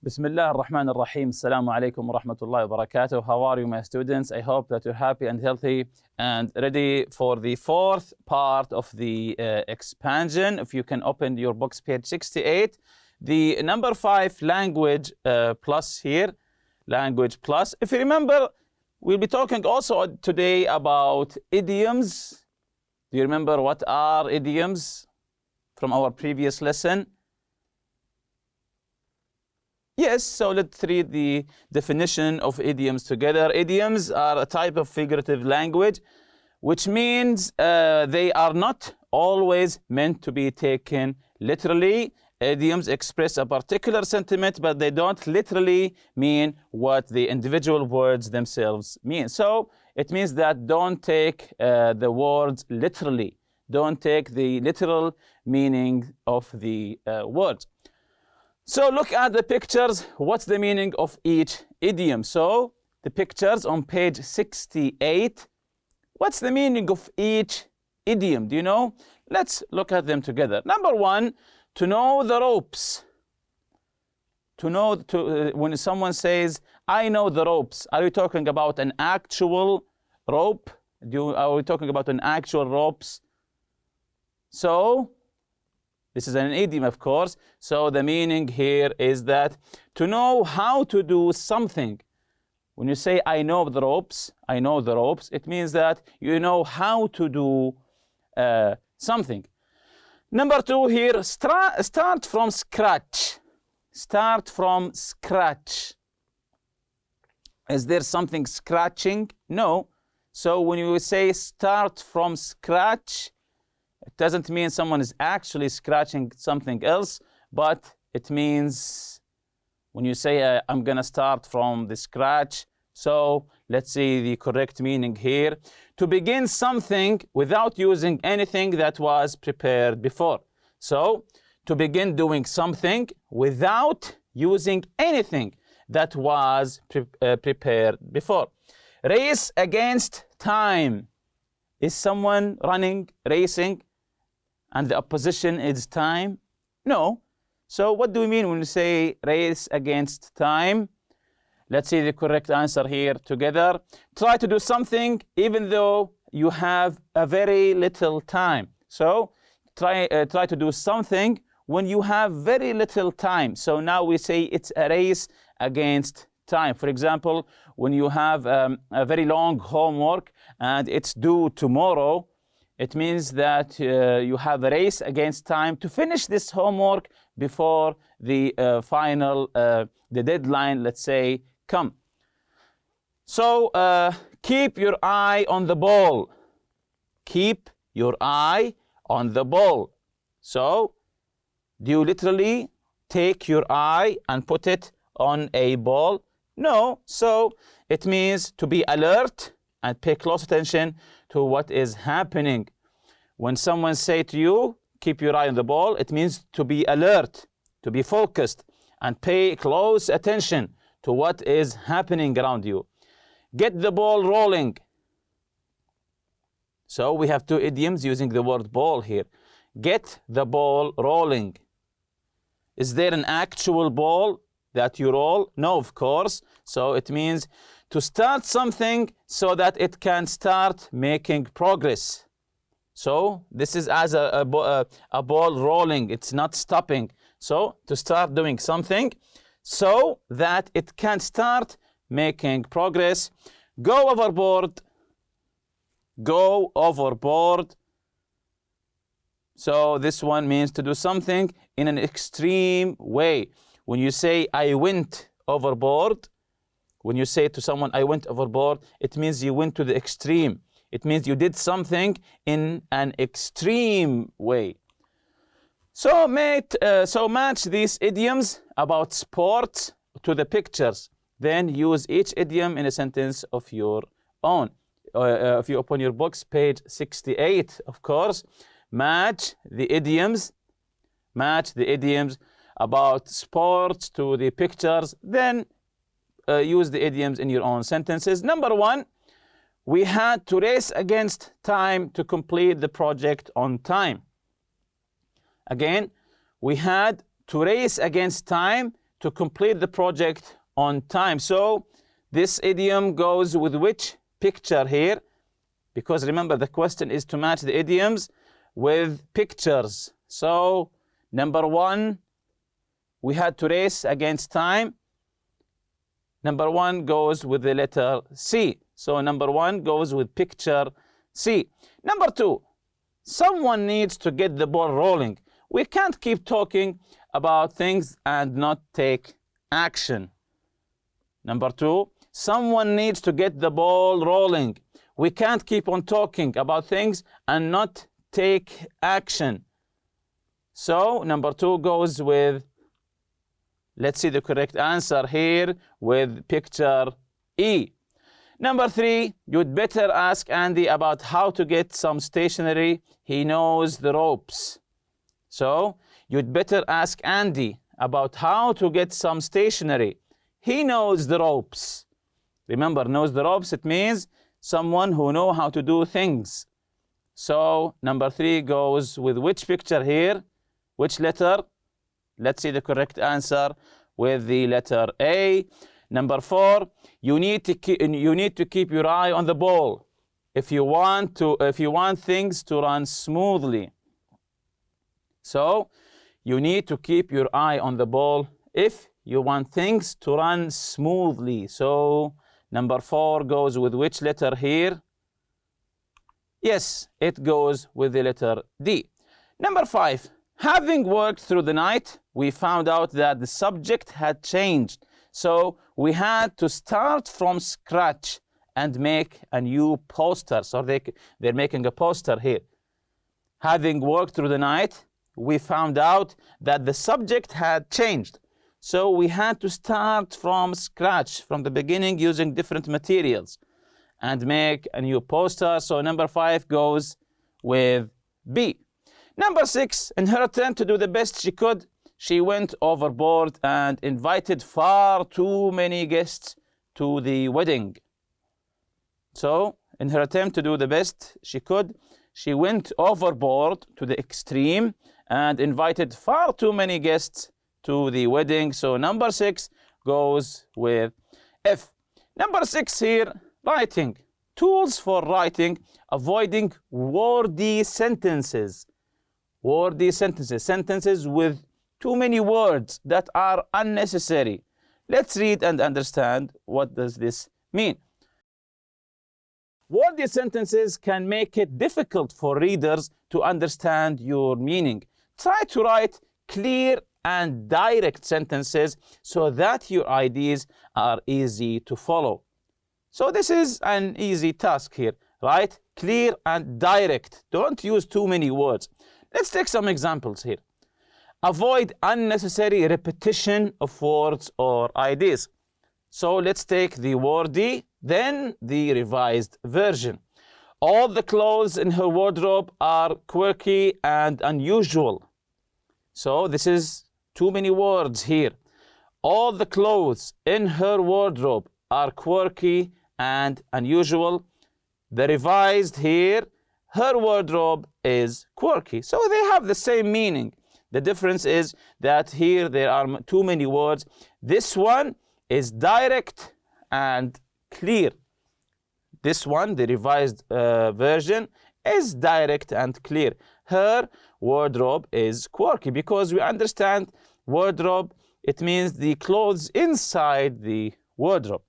بسم الله الرحمن الرحيم. السلام عليكم ورحمة الله وبركاته. How are you, my students? I hope that you're happy and healthy and ready for the fourth part of the expansion. If you can open your books, page 68. The number 5, language plus here, language plus. If you remember, we'll be talking also today about idioms. Do you remember what are idioms from our previous lesson? Yes, so let's read the definition of idioms together. Idioms are a type of figurative language, which means they are not always meant to be taken literally. Idioms express a particular sentiment, but they don't literally mean what the individual words themselves mean. So it means that don't take the words literally. Don't take the literal meaning of the words. So look at the pictures. What's the meaning of each idiom? So the pictures on page 68. What's the meaning of each idiom? Do you know? Let's look at them together. Number 1, to know the ropes. When someone says, I know the ropes, are we talking about an actual rope? Are we talking about an actual ropes? So this is an idiom, of course. So the meaning here is that to know how to do something. When you say, I know the ropes, it means that you know how to do something. Number 2 here, start from scratch. Start from scratch. Is there something scratching? No. So when you say start from scratch, it doesn't mean someone is actually scratching something else, but it means when you say, I'm going to start from the scratch. So let's see the correct meaning here. To begin something without using anything that was prepared before. So to begin doing something without using anything that was prepared before. Race against time. Is someone racing, and the opposition is time? No. So what do we mean when we say race against time? Let's see the correct answer here together. Try to do something even though you have a very little time. So try to do something when you have very little time. So now we say it's a race against time. For example, when you have a very long homework and it's due tomorrow, it means that you have a race against time to finish this homework before the the deadline, let's say, come. So keep your eye on the ball. Keep your eye on the ball. So do you literally take your eye and put it on a ball? No. So it means to be alert and pay close attention to what is happening. When someone say to you, keep your eye on the ball, it means to be alert, to be focused, and pay close attention to what is happening around you. Get the ball rolling. So we have 2 idioms using the word ball here. Get the ball rolling. Is there an actual ball that you roll? No, of course. So it means to start something so that it can start making progress. So this is as a ball rolling. It's not stopping. So to start doing something so that it can start making progress. Go overboard. Go overboard. So this one means to do something in an extreme way. When you say, I went overboard, when you say to someone, I went overboard, it means you went to the extreme. It means you did something in an extreme way. So match these idioms about sports to the pictures. Then use each idiom in a sentence of your own. If you open your books, page 68, of course, match the idioms about sports to the pictures. Then use the idioms in your own sentences. Number 1, we had to race against time to complete the project on time. Again, we had to race against time to complete the project on time. So this idiom goes with which picture here? Because remember, the question is to match the idioms with pictures. So number one, we had to race against time. Number one goes with the letter C. So number one goes with picture C. Number two, someone needs to get the ball rolling. We can't keep talking about things and not take action. Number two, someone needs to get the ball rolling. We can't keep on talking about things and not take action. So number two goes with, let's see the correct answer here, with picture E. Number three, you'd better ask Andy about how to get some stationery. He knows the ropes. So you'd better ask Andy about how to get some stationery. He knows the ropes. Remember, knows the ropes, it means someone who knows how to do things. So number three goes with which picture here? Which letter? Let's see the correct answer with the letter A. Number four, you need to keep your eye on the ball if you want things to run smoothly. So you need to keep your eye on the ball if you want things to run smoothly. So number four goes with which letter here? Yes, it goes with the letter D. Number five, having worked through the night, we found out that the subject had changed. So we had to start from scratch and make a new poster. So they're making a poster here. Having worked through the night, we found out that the subject had changed. So we had to start from scratch, from the beginning, using different materials and make a new poster. So number five goes with B. Number six, in her attempt to do the best she could, she went overboard and invited far too many guests to the wedding. So in her attempt to do the best she could, she went overboard to the extreme and invited far too many guests to the wedding. So number six goes with F. Number six here, writing. Tools for writing, avoiding wordy sentences. Wordy sentences, sentences with too many words that are unnecessary. Let's read and understand what does this mean. Wordy sentences can make it difficult for readers to understand your meaning. Try to write clear and direct sentences so that your ideas are easy to follow. So this is an easy task here. Write clear and direct. Don't use too many words. Let's take some examples here. Avoid unnecessary repetition of words or ideas. So let's take the wordy, then the revised version. All the clothes in her wardrobe are quirky and unusual. So this is too many words here. All the clothes in her wardrobe are quirky and unusual. The revised here, her wardrobe is quirky. So they have the same meaning. The difference is that here there are too many words. This one is direct and clear. This one, the revised version, is direct and clear. Her wardrobe is quirky because we understand wardrobe, it means the clothes inside the wardrobe.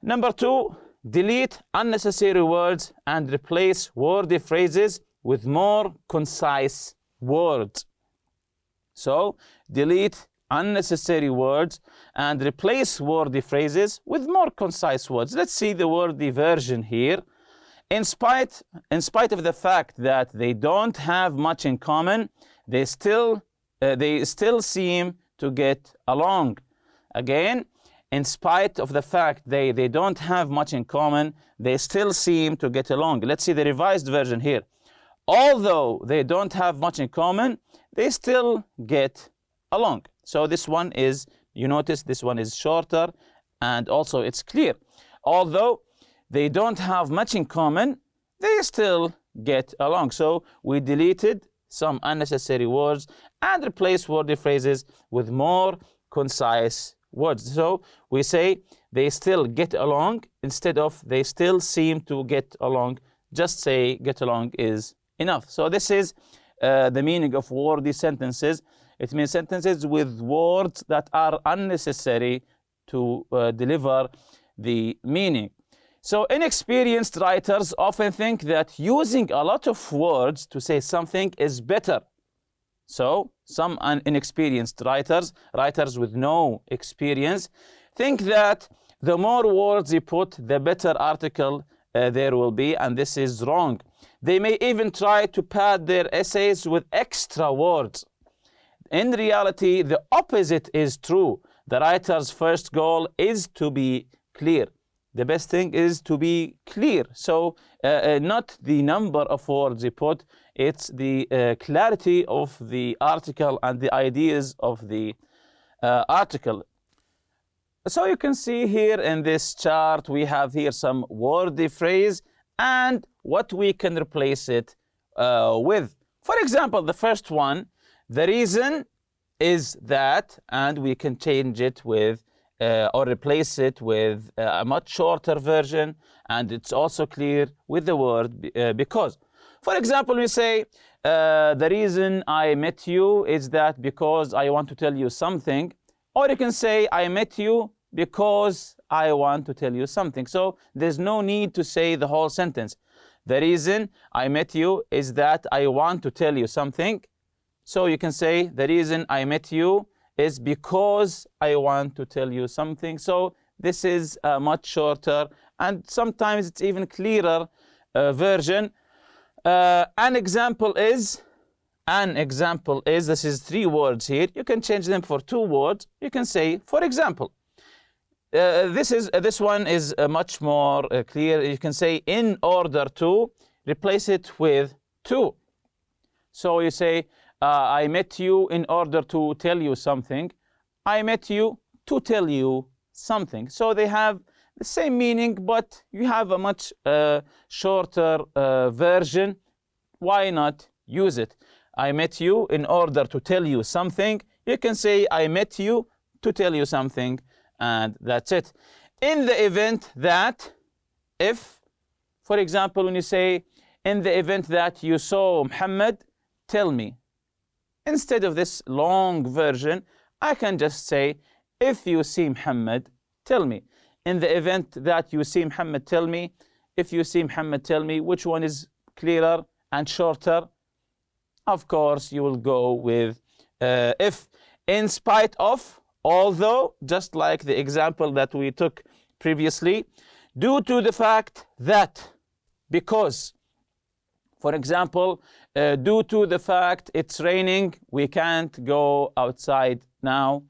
Number two, delete unnecessary words and replace wordy phrases with more concise words. So delete unnecessary words and replace wordy phrases with more concise words. Let's see the wordy version here. In spite of the fact that they don't have much in common, they still seem to get along. Again, in spite of the fact they don't have much in common, they still seem to get along. Let's see the revised version here. Although they don't have much in common, they still get along. So this one is, you notice this one is shorter and also it's clear. Although they don't have much in common, they still get along. So we deleted some unnecessary words and replaced wordy phrases with more concise words. So we say they still get along instead of they still seem to get along. Just say get along is enough. So this is the meaning of wordy sentences. It means sentences with words that are unnecessary to deliver the meaning. So inexperienced writers often think that using a lot of words to say something is better. So some inexperienced writers with no experience, think that the more words you put, the better article there will be, and this is wrong. They may even try to pad their essays with extra words. In reality, the opposite is true. The writer's first goal is to be clear. The best thing is to be clear. So not the number of words you put, it's the clarity of the article and the ideas of the article. So you can see here in this chart, we have here some wordy phrase and what we can replace it with. For example, the first one, the reason is that, and we can change it with or replace it with a much shorter version, and it's also clear with the word because. For example, we say, the reason I met you is that because I want to tell you something, or you can say, I met you because I want to tell you something. So there's no need to say the whole sentence. The reason I met you is that I want to tell you something. So you can say, the reason I met you is because I want to tell you something. So this is a much shorter and sometimes it's even clearer version. An example is, this is 3 words here. You can change them for 2 words. You can say, for example. This one is much more clear. You can say, in order to, replace it with to. So you say, I met you in order to tell you something. I met you to tell you something. So they have the same meaning, but you have a much shorter version. Why not use it? I met you in order to tell you something. You can say, I met you to tell you something, and that's it. In the event that, if, for example, when you say, in the event that you saw Muhammad, tell me. Instead of this long version, I can just say, if you see Muhammad, tell me. In the event that you see Muhammad, tell me. If you see Muhammad, tell me. Which one is clearer and shorter? Of course, you will go with if. In spite of, although, just like the example that we took previously, due to the fact that, because. For example, due to the fact it's raining, we can't go outside now.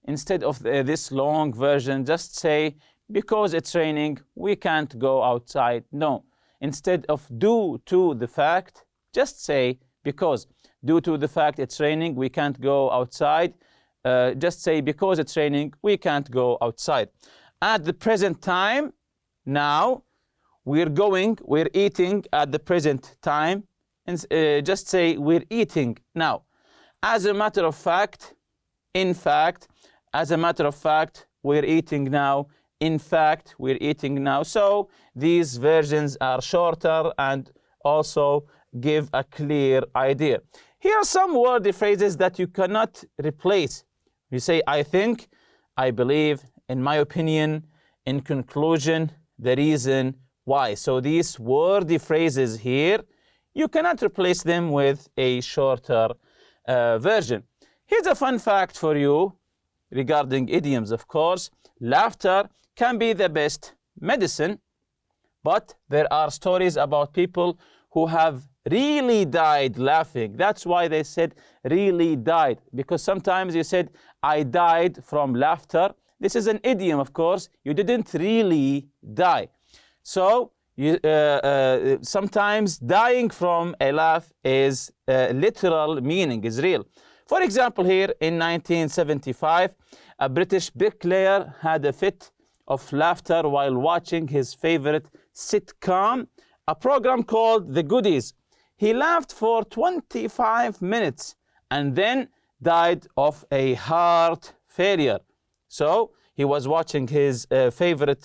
Instead of this long version, just say, because it's raining, we can't go outside. No. Instead of due to the fact, just say, because. Due to the fact it's raining, we can't go outside. Just say, because it's raining, we can't go outside. At the present time, now, we're eating at the present time. And just say, we're eating now. As a matter of fact, in fact, as a matter of fact, we're eating now. In fact, we're eating now. So these versions are shorter and also give a clear idea. Here are some wordy phrases that you cannot replace. You say, I think, I believe, in my opinion, in conclusion, the reason why. So these wordy phrases here, you cannot replace them with a shorter version. Here's a fun fact for you regarding idioms, of course. Laughter can be the best medicine, but there are stories about people who have really died laughing. That's why they said really died, because sometimes you said, I died from laughter. This is an idiom, of course. You didn't really die. So sometimes dying from a laugh is literal meaning, is real. For example, here in 1975, a British bricklayer had a fit of laughter while watching his favorite sitcom, a program called The Goodies. He laughed for 25 minutes and then died of a heart failure. So he was watching his favorite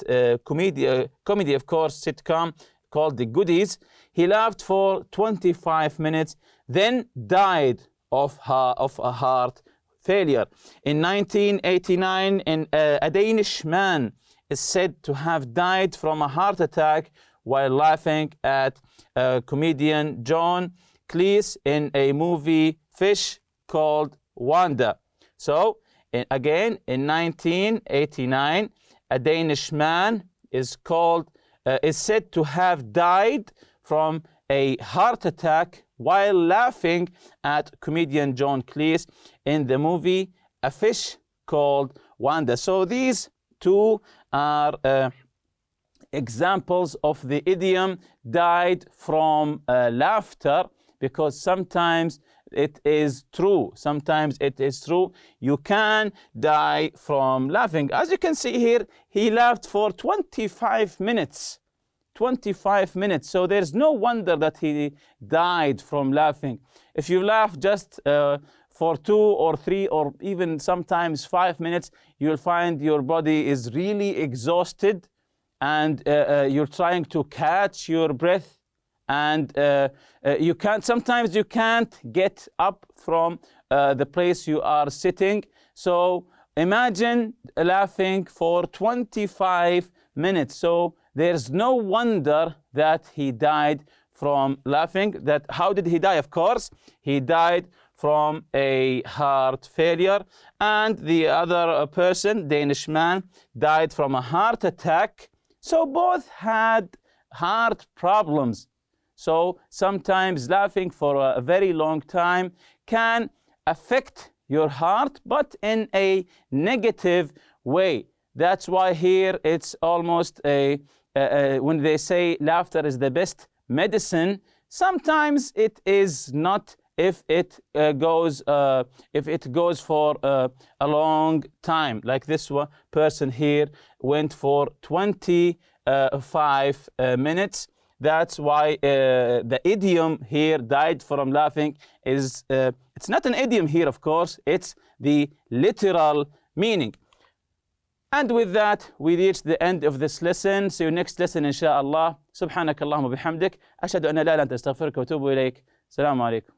comedy, of course, sitcom called The Goodies. He laughed for 25 minutes, then died of a heart failure. In 1989, a Danish man is said to have died from a heart attack while laughing at comedian John Cleese in a movie Fish called Wanda. So again, in 1989, a Danish man is said to have died from a heart attack while laughing at comedian John Cleese in the movie A Fish Called Wanda. So these two are examples of the idiom died from laughter, because sometimes it is true. Sometimes it is true. You can die from laughing. As you can see here, he laughed for 25 minutes. 25 minutes. So there's no wonder that he died from laughing. If you laugh just for 2 or 3 or even sometimes 5 minutes, you'll find your body is really exhausted, and you're trying to catch your breath, and sometimes you can't get up from the place you are sitting. So imagine laughing for 25 minutes. So there's no wonder that he died from laughing. How did he die? Of course, he died from a heart failure, and the other person, Danish man, died from a heart attack. So both had heart problems. So sometimes laughing for a very long time can affect your heart, but in a negative way. That's why here it's almost when they say laughter is the best medicine, sometimes it is not if it goes for a long time. Like this person here went for 25 minutes. That's why the idiom here, died from laughing, is it's not an idiom here, of course, it's the literal meaning. And with that, we reach the end of this lesson. See you next lesson, inshallah. سبحانك اللهم وبحمدك أشهد أن لا إله إلا أنت أستغفرك وأتوب إليك. السلام عليكم.